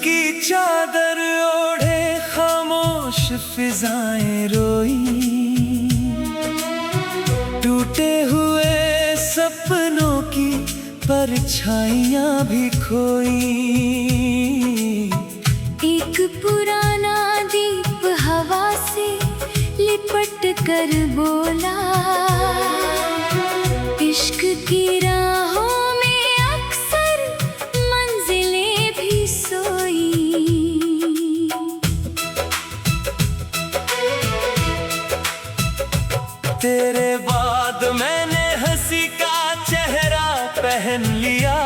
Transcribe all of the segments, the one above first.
की चादर ओढ़े खामोश फिजाएं रोई, टूटे हुए सपनों की परछाइयां भी खोई। एक पुराना दीप हवा से लिपट कर बोला, इश्क की राहों में अक्सर मंजिलें भी सोई। तेरे बाद मैंने हंसी का चेहरा पहन लिया,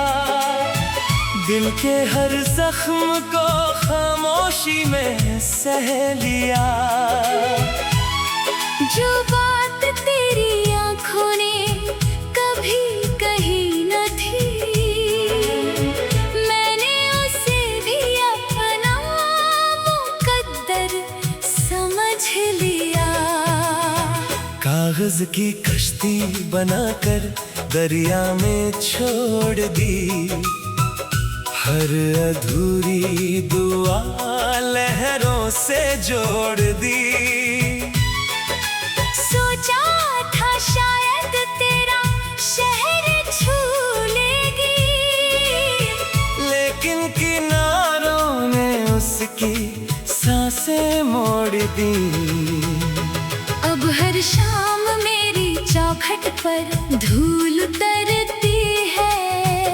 दिल के हर जख्म को खामोशी में सह लिया। जो बात तेरी आंखों ने कभी कही न थी, मैंने उसे भी अपना मुकद्दर समझ लिया। कागज की कश्ती बनाकर दरिया में छोड़ दी, हर अधूरी दुआ लहरों से जोड़ दी। सोचा था शायद तेरा शहर छू लेगी, लेकिन किनारों ने उसकी सांसें मोड़ दी। अब हर शाम मेरी चौखट पर धूल उतरती है,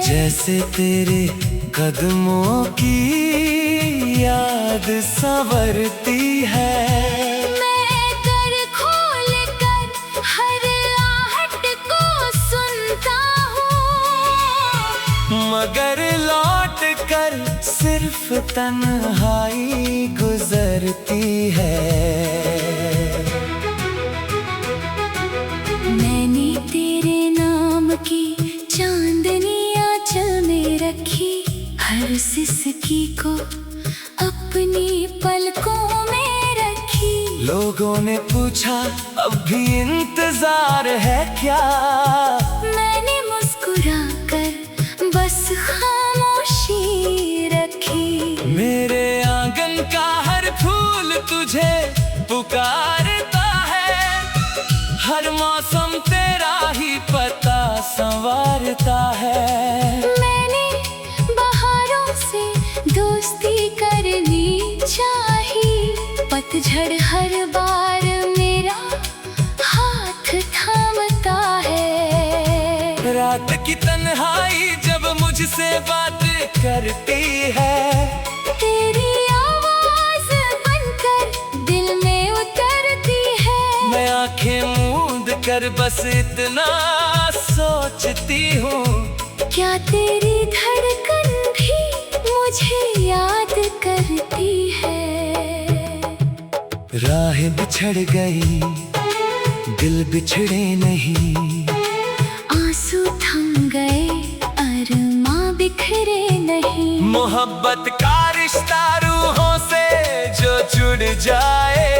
जैसे तेरे कदमों की याद संवरती है। मैं कर खोल कर हर आहट को सुनता हूँ, मगर लौट कर सिर्फ तन्हाई गुजरती है। मैंने तेरे नाम की चांदनी आंचल में रखी, हर सिसकी को अपनी पलकों में रखी। लोगों ने पूछा अब भी इंतजार है क्या, मैंने मुस्कुरा कर बस खामोशी रखी। मेरे आंगन का हर फूल तुझे पुकारता है, हर मौसम तेरा ही पता संवारता है। मैंने बहारों से दोस्ती करनी चाहिए, पतझड़ हर बार मेरा हाथ थामता है। रात की तन्हाई जब मुझसे बात करती है, तेरी आवाज बनकर दिल में उतरती है। मैं आंखें मूंद कर बस इतना सोचती हूँ, क्या तेरी धड़कन भी मुझे याद करती है। राहें बिछड़ गई दिल बिछड़े नहीं, आंसू थम गए अरमां बिखरे नहीं। मोहब्बत का रिश्ता रूहों से जो जुड़ जाए,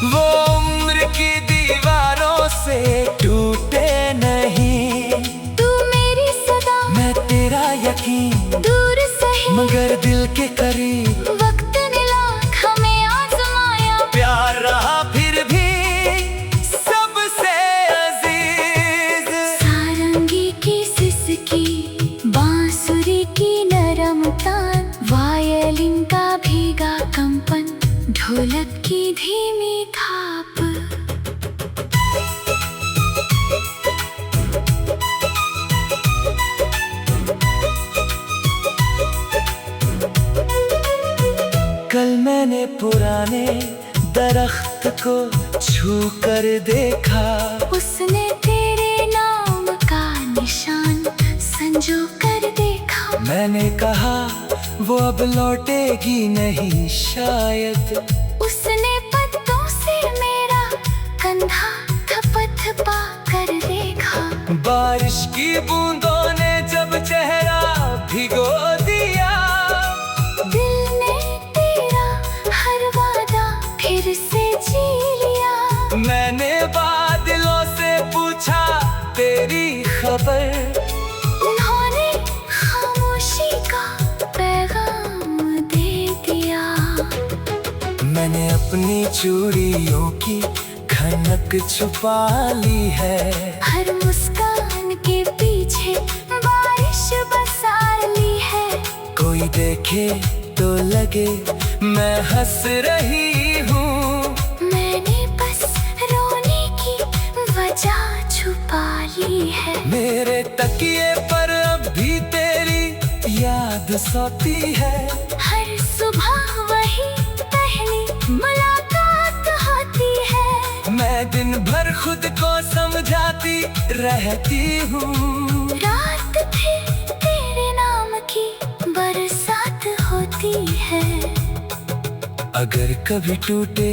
वो उम्र की दीवारों से टूटे नहीं। तू मेरी सदा मैं तेरा यकीन, दूर सही मगर दिल के करीब। वक्त ने लाख हमें आजमाया, प्यार रहा फिर भी सबसे अजीज। सारंगी की सिसकी, बांसुरी की नरम तान, वायलिन का भीगा कंपन, ढोलक की धीमी थाप। कल मैंने पुराने दरख्त को छू कर देखा, उसने तेरे नाम का निशान संजो कर देखा। मैंने कहा वो अब लौटेगी नहीं शायद, उसने पत्तों से मेरा कंधा थपथपा कर देखा। बारिश की बूंदों ने जब चेहरा भिगो दिया, दिल ने तेरा हर वादा फिर से जी लिया। मैंने बादलों से पूछा तेरी खबर, उन्होंने खामोशी का पैगाम मैंने अपनी चूड़ियों की खनक छुपा ली है। हर मुस्कान के पीछे बारिश बसा ली है। कोई देखे तो लगे मैं हंस रही हूँ, मैंने बस रोने की वजह छुपा ली है। मेरे तकिए पर अब भी तेरी याद सोती है। हर सुबह वही पहली मुलाकात होती है। मैं दिन भर खुद को समझाती रहती हूँ, रात फिर तेरे नाम की बरसात होती है। अगर कभी टूटे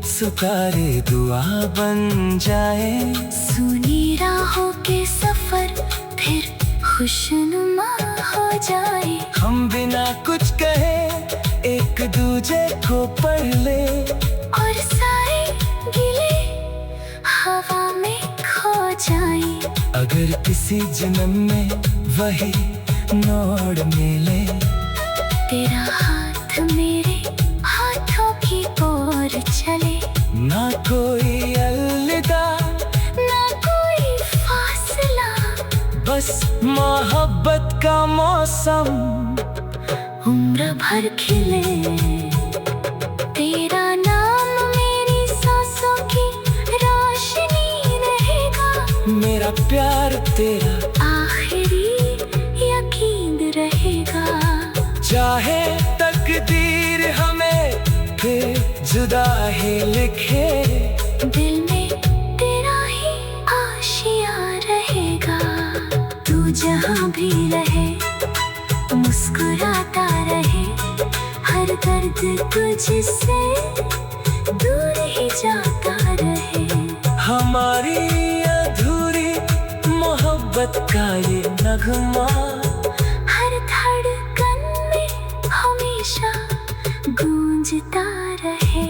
सितारे दुआ बन जाए, सुनी राहों के सफर फिर खुशनुमा हो जाए। हम बिना कुछ कहे एक दूजे को पढ़ ले, और सारे गिले हवा में खो जाए। अगर किसी जन्म में वही नोड़ मिले, तेरा हाथ मेरे हाथों की ओर चले। ना कोई अलविदा ना कोई फासला, बस मोहब्बत का मौसम उम्र भर खिले। तेरा नाम मेरी सांसों की रोशनी रहेगा। मेरा प्यार तेरा आखिरी यकीन रहेगा। चाहे तकदीर हमें फिर जुदा ही लिखे, दिल में तेरा ही आशिया रहेगा। तू जहाँ भी रहे मुस्कुराता रहे। हर दर्द तुझसे दूर ही जाता रहे। हमारी अधूरी मोहब्बत का ये नगमा हर धड़कन में हमेशा गूंजता रहे।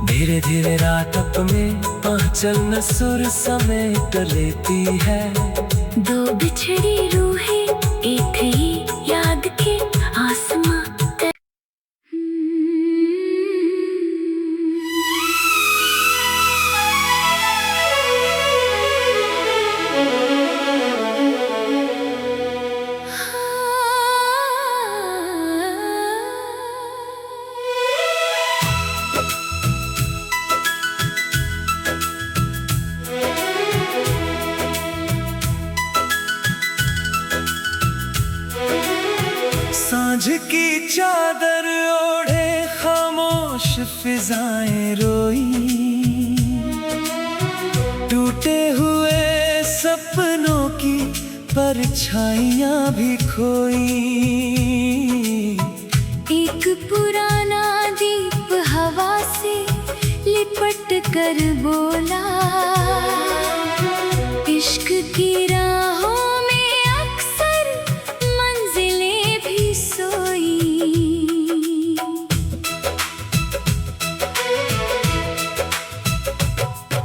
धीरे धीरे रात में आंचल न सुर समेट लेती है। दो बिछड़ी रूहें एक ही याद के आसमां तक। सांझ की चादर ओढ़े खामोश फिजाएं रोई, टूटे हुए सपनों की परछाइयां भी खोई। एक पुराना दीप हवा से लिपट कर बोला, इश्क की राहों में अक्सर मंजिलें भी सोई।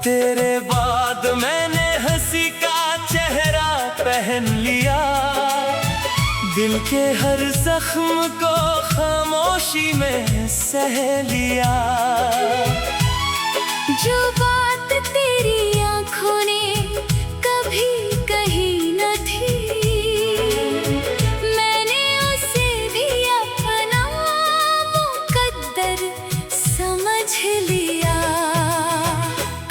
तेरे बाद मैंने हंसी का चेहरा पहन लिया, दिल के हर जख्म को खामोशी में सह लिया। जो बात तेरी आंखों ने कभी कही न थी, मैंने उसे भी अपना मुकद्दर समझ लिया।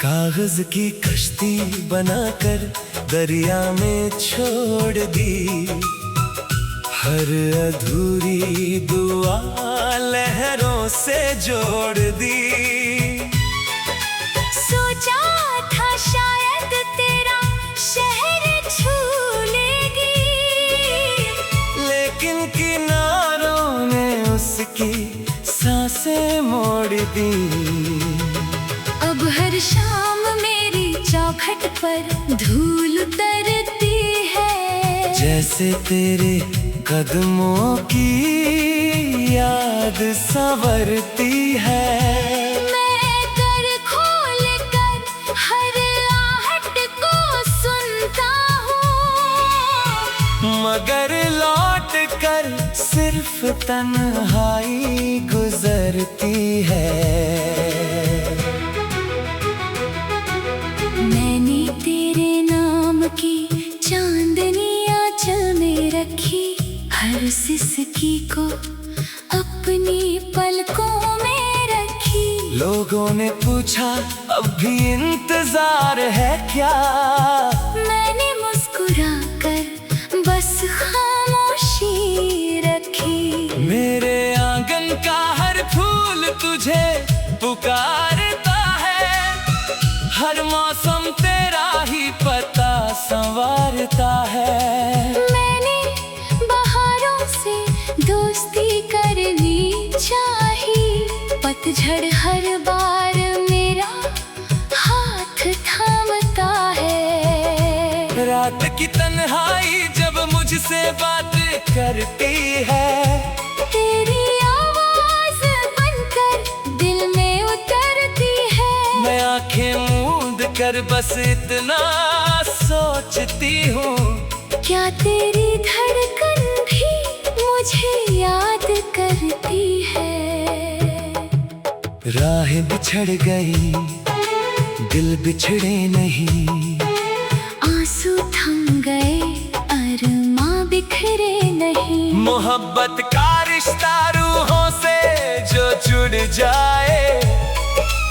कागज की कश्ती बनाकर दरिया में छोड़ दी, हर अधूरी दुआ लहरों से जोड़ दी। सोचा था शायद तेरा शहर छू लेगी, लेकिन किनारों ने उसकी सांसें मोड़ दी। अब हर शाम मेरी चौखट पर धूल उतरती है, जैसे तेरे कदमों की याद संवरती है। मैं कर खोल कर हर आहट को सुनता हूँ, मगर लौट कर सिर्फ तन्हाई गुजर करती है। मैंने तेरे नाम की चांदनी आंचल में रखी, हर सिसकी को अपनी पलकों में रखी। लोगों ने पूछा अब भी इंतजार है क्या, मैंने मुस्कुरा कर बस खामोशी रखी। मेरे आंगन का हर फूल तुझे पुकारता है, हर मौसम तेरा ही पता संवारता है। मैंने बहारों से दोस्ती करनी चाहिए, पतझड़ हर बार मेरा हाथ थामता है। रात की तन्हाई जब मुझसे बात करती है, तेरी आवाज बनकर दिल में उतरती है। मैं आंखें मूंद कर बस इतना सोचती हूँ, क्या तेरी धड़कन भी मुझे याद करती है। राहें बिछड़ गई दिल बिछड़े नहीं, आंसू थम गए अरमां बिखरे नहीं। मोहब्बत का रिश्ता रूहों से जो जुड़ जाए,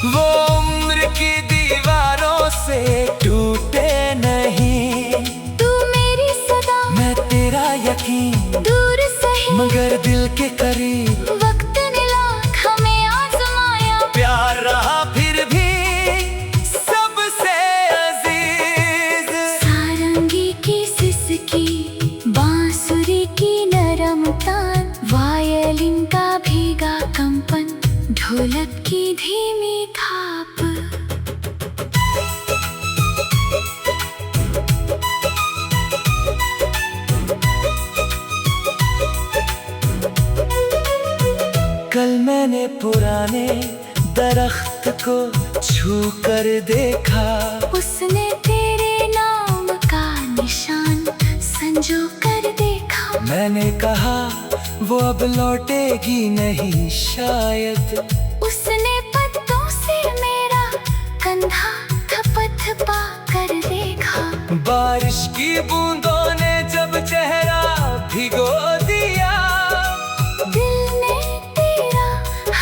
वो उम्र की दीवारों से टूटे नहीं। तू मेरी सदा मैं तेरा यकीन, दूर सही मगर दिल के करीब। वक्त ने लाख हमें आजमाया, प्यार रहा फिर भी सबसे अजीज। सारंगी की सिसकी, बांसुरी की नरम तान, वायलिन का भीगा कंपन, ढोलक की धीमी थाप। कल मैंने पुराने दरख्त को छू कर देखा, उसने तेरे नाम का निशान संजो कर देखा। मैंने कहा वो अब लौटेगी नहीं शायद, उसने पत्तों से मेरा कंधा थपथपा कर देखा। बारिश की बूंदों ने जब चेहरा भिगो दिया, दिल ने तेरा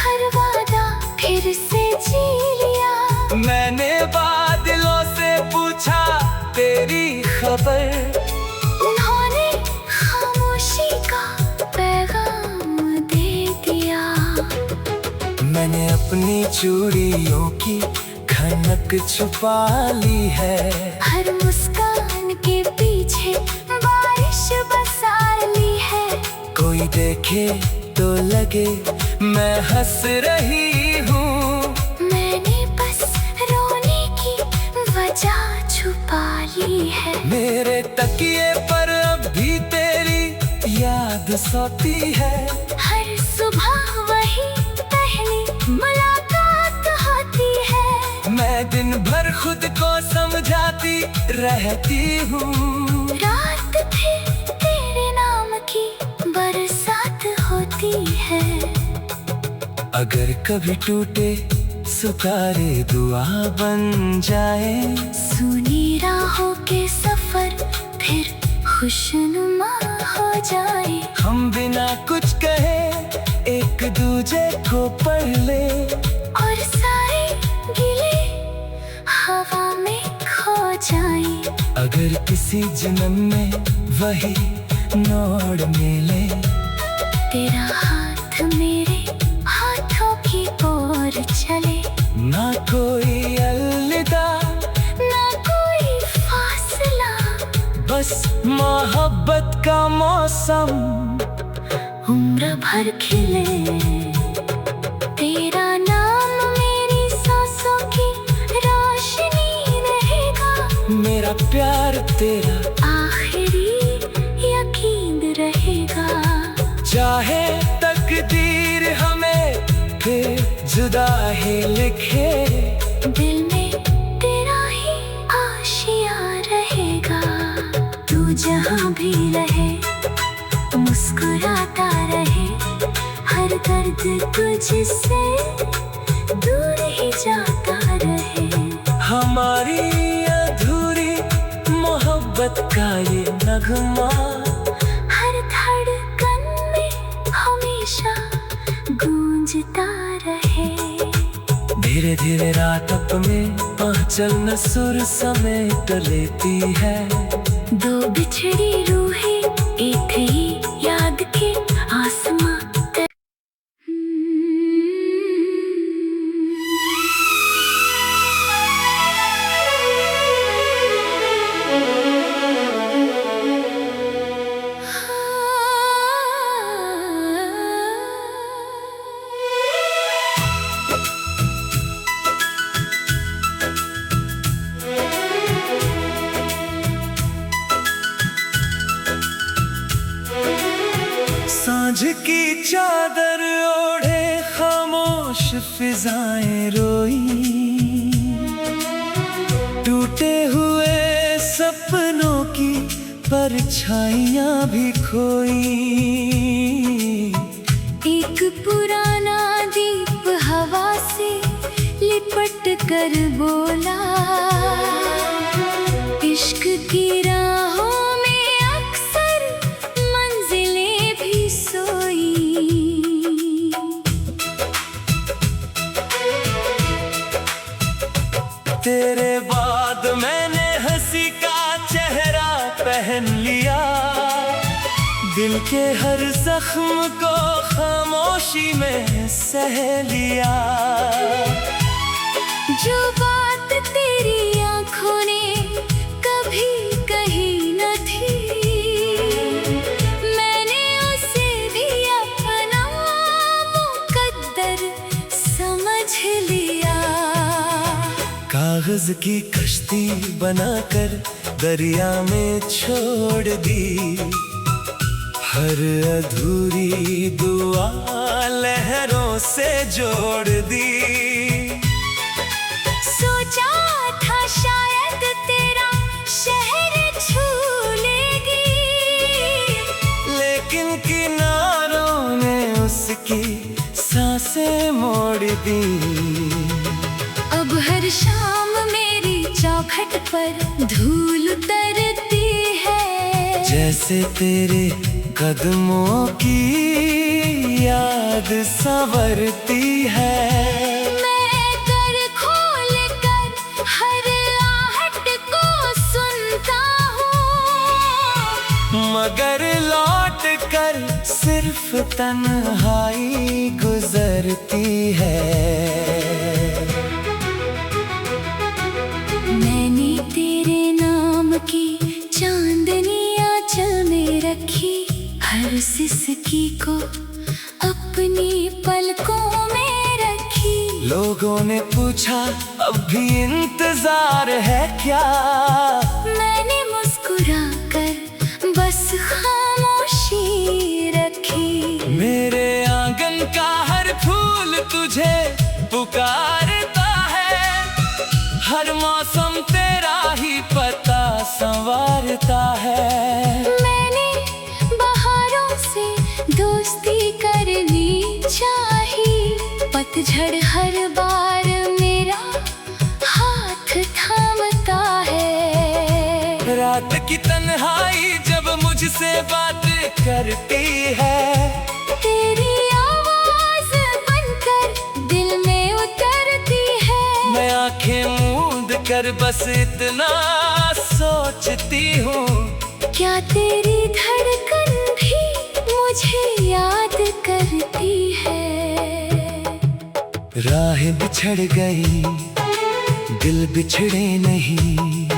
हर वादा फिर से जी लिया। मैंने बादलों से पूछा तेरी खबर, उन्होंने खामोशी का पैगाम दे दिया। मैंने अपनी चूड़ियों की खनक छुपा ली है, हर मुस्कान के पीछे बारिश बसा ली है। कोई देखे तो लगे मैं हंस रही हूँ, मैंने बस रोने की वजह छुपा ली है। मेरे तकिए पर अब भी तेरी याद सोती है। हर सुबह वही पहली मुलाकात होती है। मैं दिन भर खुद को समझाती रहती हूँ, रात फिर तेरे नाम की बरसात होती है। अगर कभी टूटे सितारे दुआ बन जाए, सुनी राहों के सफर फिर खुशनुमा हो जाए। हम बिना कुछ कहे एक दूजे को पढ़ ले, और सारे गिले हवा में खो जाए। अगर किसी जन्म में वही नोड़ मिले, तेरा हाथ मेरे हाथों की ओर चले। ना कोई अलविदा ना कोई फासला, बस मोहब्बत का मौसम उम्र भर खिले। तेरा नाम मेरी सांसों की रोशनी रहेगा, मेरा प्यार तेरा आखिरी यकीन रहेगा। चाहे तकदीर हमें फिर जुदा ही लिखे, दिल में तेरा ही आशिया रहेगा। तू जहाँ भी रहे मुस्कुराता रहे, हर दर्द तुझसे दूर ही जाता रहे। हमारी अधूरी मोहब्बत का ये नगमा हर धड़कन में हमेशा गूंजता रहे। धीरे धीरे रात में आंचल न सुर समेट लेती है। दो बिछड़ी रूहें एक ही याद के आसमां सांझ की चादर ओढ़े खामोश फिजाएं रोई। टूटे हुए सपनों की परछाइयां भी खोई। एक पुराना दीप हवा से लिपट कर बोला, इश्क की राहों में अक्सर मंजिलें भी सोई। तेरे बाद मैंने हंसी का चेहरा पहन लिया। दिल के हर जख्म को खामोशी में सह लिया। जो बात तेरी आंखों ने कभी कही न थी, मैंने उसे भी अपना मुकद्दर समझ लिया। कागज की कश्ती बनाकर दरिया में छोड़ दी। हर अधूरी दुआ लहरों से जोड़ दी। सोचा था शायद तेरा शहर छू लेगी, लेकिन किनारों ने उसकी सांसें मोड़ दी। अब हर शाम मेरी चौखट पर धूल उतरती है। जैसे तेरे कदमों की याद संवरती है। मैं कर खोल कर हर आहट को सुनता हूँ, मगर लौट कर सिर्फ तन्हाई गुजरती है। मैंने तेरे नाम की चांदनी आंचल में रखी। हर सिसकी को अपनी पलकों में रखी। लोगों ने पूछा अब भी इंतजार है क्या? मैंने मुस्कुरा कर बस खामोशी रखी। मेरे आंगन का हर फूल तुझे पुकारता है। हर मौसम तेरा ही पता संवारता है। दोस्ती करनी चाहिए, पतझड़ हर बार मेरा हाथ थामता है। रात की तन्हाई जब मुझसे बात करती है, तेरी आवाज बनकर दिल में उतरती है। मैं आंखें मूंद कर बस इतना सोचती हूँ, क्या तेरी धड़कन भी मुझे याद करती है। राहें बिछड़ गई, दिल बिछड़े नहीं।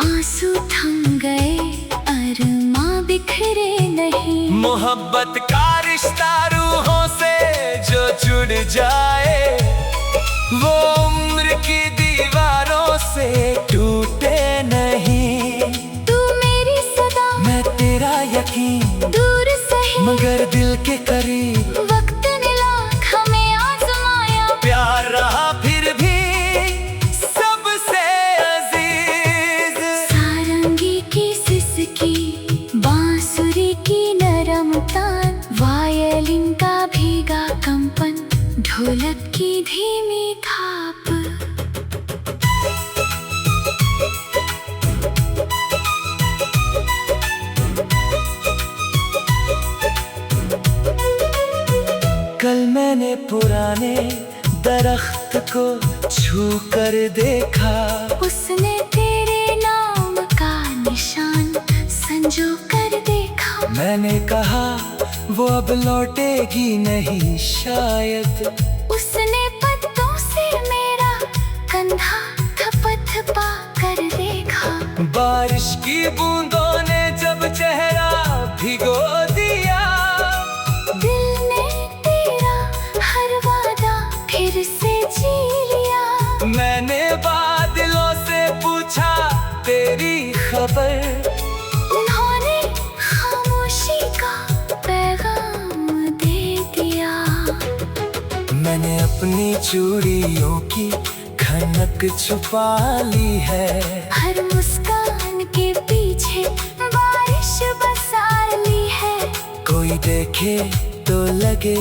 आंसू थम गए, अरमां बिखरे नहीं। मोहब्बत का रिश्ता रूहों से जो जुड़ जाए, वो उम्र की दीवारों से टूटे नहीं। तू मेरी सदा, मैं तेरा यकीन, दूर सही मगर दिल के करीब। वक्त ने लाख हमें आजमाया, प्यार रहा फिर भी सबसे अजीज। सारंगी की सिसकी, बांसुरी की नरम तान, वायलिन का भीगा कम ढोलक की धीमी थाप। कल मैंने पुराने दरख्त को छू कर देखा, उसने तेरे नाम का निशान संजो कर देखा। मैंने कहा वो अब लौटेगी नहीं शायद, उसने पत्तों से मेरा कंधा थपथपा कर देखा। बारिश की बूंदों ने जब चेहरा भिगो दिया, दिल ने तेरा हर वादा फिर से जी लिया। मैंने बादलों से पूछा तेरी खबर, उन्होंने खामोशी का पैगाम दे दिया। मैंने अपनी चूड़ियों की खनक छुपा ली है, हर मुस्कान के पीछे बारिश बसा ली है। कोई देखे तो लगे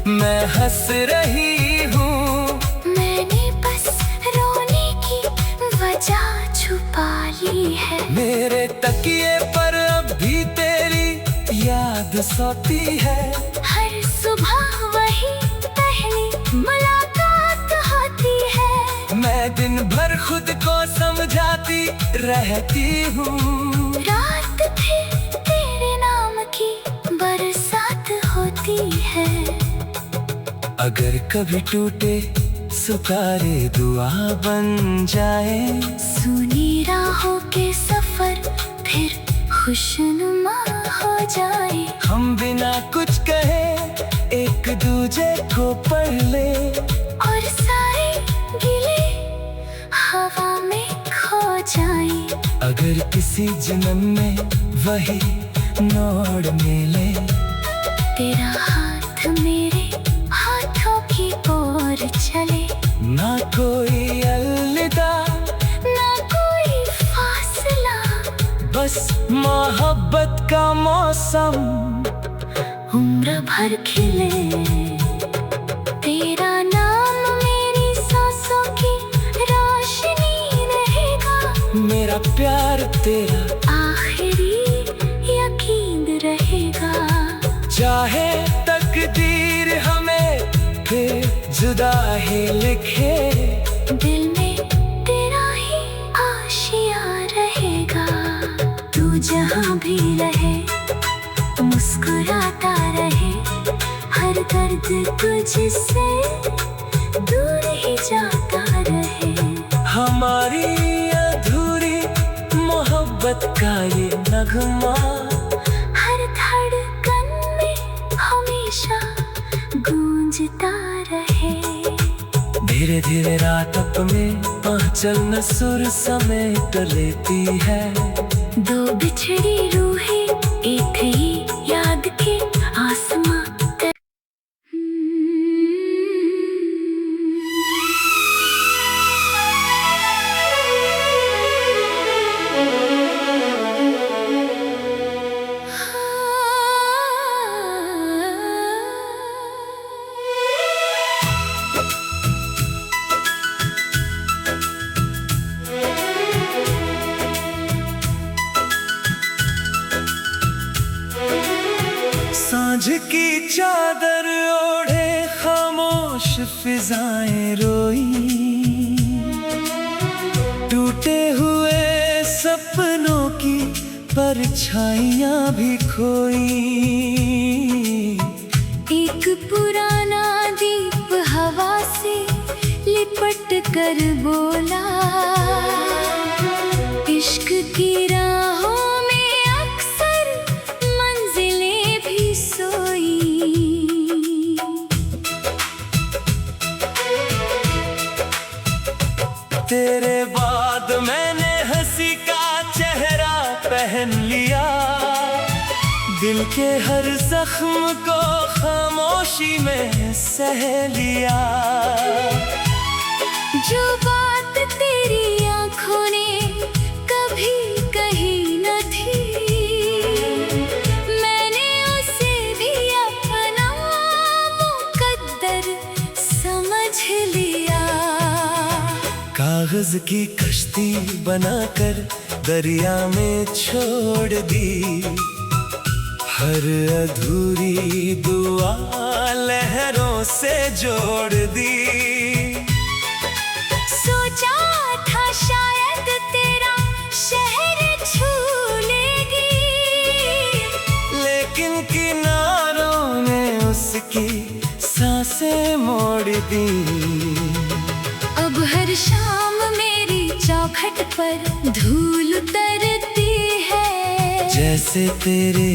मैं हंस रही हूँ, मैंने बस रोने की वजह छुपा ली है। मेरे तकिए पर अब भी तेरी याद सोती है, हर सुबह वही पहली मुलाकात होती है। मैं दिन भर खुद को समझाती रहती हूँ, रात फिर तेरे नाम की बरसात होती है। अगर कभी टूटे सुखारे दुआ बन जाए, सुनी राहों के सफर फिर खुशनुमा हो जाए। हम बिना कुछ कहे एक दूजे को पढ़ ले, और सारे गिले हवा में खो जाए। अगर किसी जन्म में वही नोड़ मिले, तेरा हाथ मेरे हाथों की ओर चले। ना कोई अलविदा ना कोई फासला, बस मोहब्बत का मौसम उम्र भर खिले। तेरा नाम मेरी सांसों की रोशनी रहेगा, मेरा प्यार तेरा आखिरी यकीन रहेगा। चाहे तकदीर हमें फिर जुदा ही लिखे, दिल में तेरा ही आशिया रहेगा। तू जहाँ भी रहे मुस्कुराता रहे, हर दर्द तुझसे दूर ही जाता रहे। हमारी अधूरी मोहब्बत का ये नगमा हर धड़कन में हमेशा गूंजता रहे। धीरे धीरे रात में आंचल न सुर समेट लेती है, दो बिछड़ी रूहें एक ही याद के आसमां तक। सांझ की चादर ओढ़े खामोश फिजाएं रोई, टूटे हुए सपनों की परछाइयां भी खोई। एक पुराना दीप हवा से लिपट कर बोला, इश्क की राहों में अक्सर मंजिलें भी सोई। तेरे बाद मैंने हंसी का चेहरा पहन लिया, दिल के हर जख्म को खामोशी में सह लिया। जो बात तेरी आंखों ने कभी कही न थी, मैंने उसे भी अपना मुकद्दर समझ कागज की कश्ती बनाकर दरिया में छोड़ दी। हर अधूरी दुआ लहरों से जोड़ दी। सोचा था शायद तेरा शहर छू लेगी, लेकिन किनारों ने उसकी सांसें मोड़ दी। अब हर शाम मेरी चौखट पर धूल उतरती है। जैसे तेरे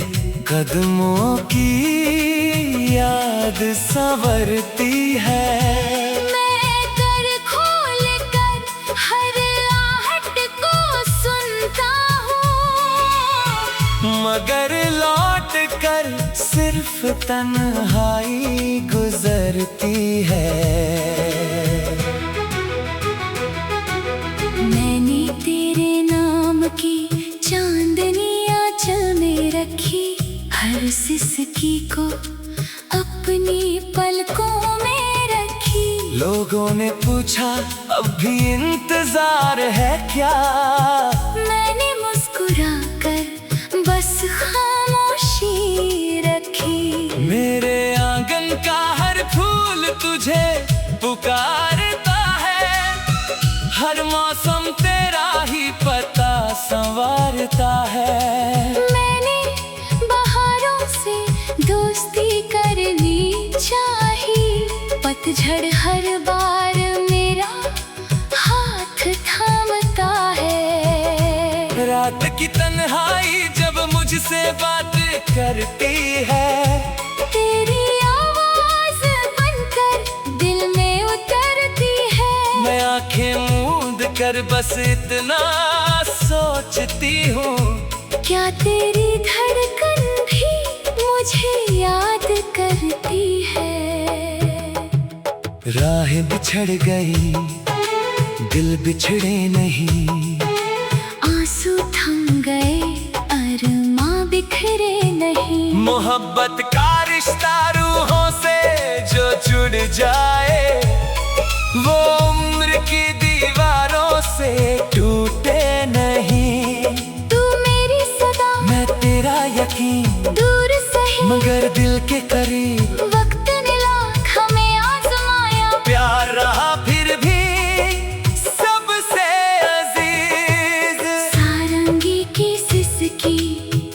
कदमों की याद संवरती है। मैं कर खोल कर हर आहट को सुनता हूँ, मगर लौट कर सिर्फ तन्हाई गुजरती है। मैंने तेरे नाम की चांदनियाँ चल में रखी, हर सिसकी को अपनी पलकों में रखी। लोगों ने पूछा अब भी इंतजार है क्या? मैंने मुस्कुरा कर बस खामोशी रखी। मेरे आंगन का हर फूल तुझे पुकारता है, हर मौसम तेरा ही पता संवारता है। मैंने बहारों से दोस्ती करनी चाहिए, पतझड़ हर बार मेरा हाथ थामता है। रात की तन्हाई जब मुझसे बात करती है, तेरी आवाज बनकर दिल में उतरती है। मैं आंखें मूंद कर बस इतना सोचती हूँ, क्या तेरी धड़कन भी मुझे याद करती है। राहें बिछड़ गई दिल बिछड़े नहीं, आंसू थम गए अरमां बिखरे नहीं। मोहब्बत का रिश्ता रूहों से जो जुड़ जाए, वो उम्र की दीवारों से टूटे नहीं। तू मेरी सदा मैं तेरा यकीन, दूर सही मगर दिल के करीब। वक्त ने लाख हमें आजमाया, प्यार रहा फिर भी सबसे अजीज। सारंगी की सिसकी,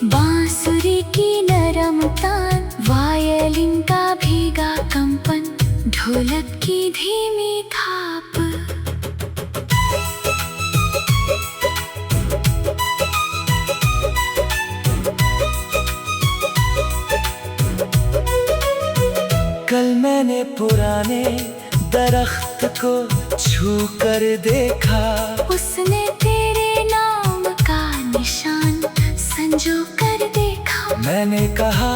बांसुरी की नरम तान, वायलिन का भीगा कंपन, ढोलक की धीमी थाप। कल मैंने पुराने दरख्त को छू कर देखा, उसने तेरे नाम का निशान संजो कर देखा। मैंने कहा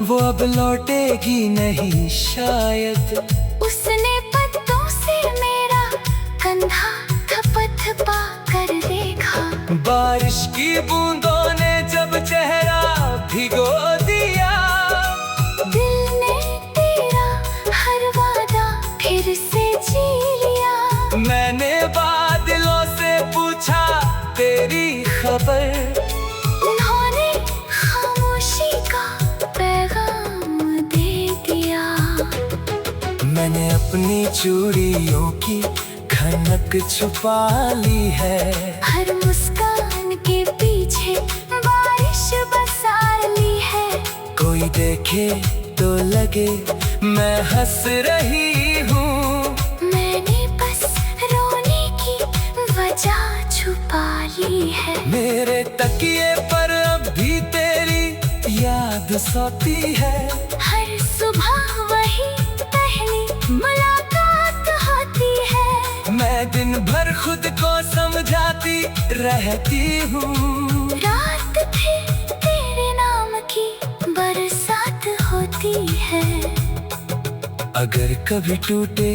वो अब लौटेगी नहीं शायद। उसने पत्तों से मेरा कंधा थपथपा कर देखा। बारिश की बूंदों ने जब चेहरा भिगो दिया, दिल ने तेरा हर वादा फिर से जी लिया। मैंने बादलों से पूछा तेरी खबर, उन्होंने खामोशी का पैगाम दे दिया। मैंने अपनी चूड़ियों की खनक छुपा ली है, हर मुस्कान के पीछे बारिश बसा ली है। कोई देखे तो लगे मैं हंस रही हूँ, मैंने बस रोने की वजह छुपा ली है। मेरे तकिए पर अब भी तेरी याद सोती है। हर सुबह वही पहली मुलाकात होती है। मैं दिन भर खुद को समझाती रहती हूँ, रात फिर तेरे नाम की बरसात होती है। अगर कभी टूटे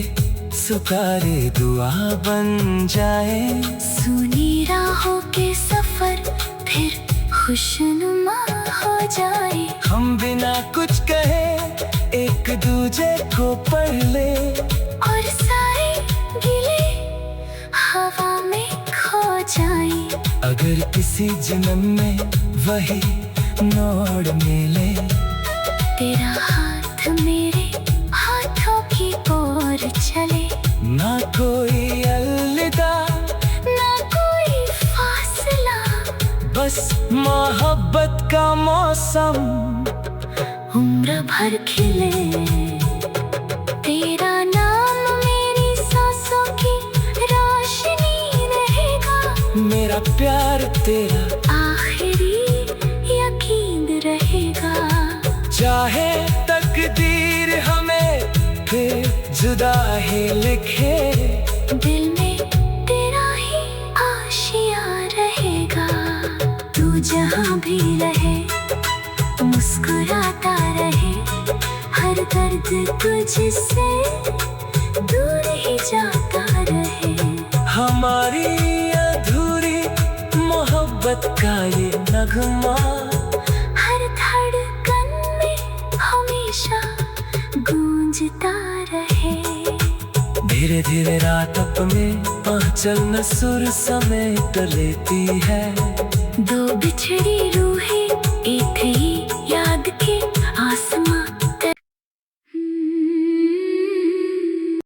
सितारे दुआ बन जाए, सुनी राहों के सफर फिर खुशनुमा हो जाए। हम बिना कुछ कहे एक दूजे को पढ़ ले, और सारे गिले हवा फिर किसी जन्म में वही नोड़ मिले। तेरा हाथ मेरे हाथों की ओर चले, ना कोई अलविदा ना कोई फासला, बस मोहब्बत का मौसम उम्र भर खिले। तेरा नाम मेरी सांसों की रोशनी रहेगा, मेरा प्यार तेरा आखिरी यकीन रहेगा। चाहे तकदीर हमें फिर जुदा ही लिखे, दिल में तेरा ही आशिया रहेगा। तू जहाँ भी रहे मुस्कुराता रहे, हर दर्द तुझसे दूर ही जाता रहे। हमारी अधूरी मोहब्बत का ये नगमा हर धड़कन में हमेशा गूंजता रहे। धीरे धीरे रात अपने आंचल न सुर समेट लेती है। दो बिछड़ी रूहें एक ही याद के आसमां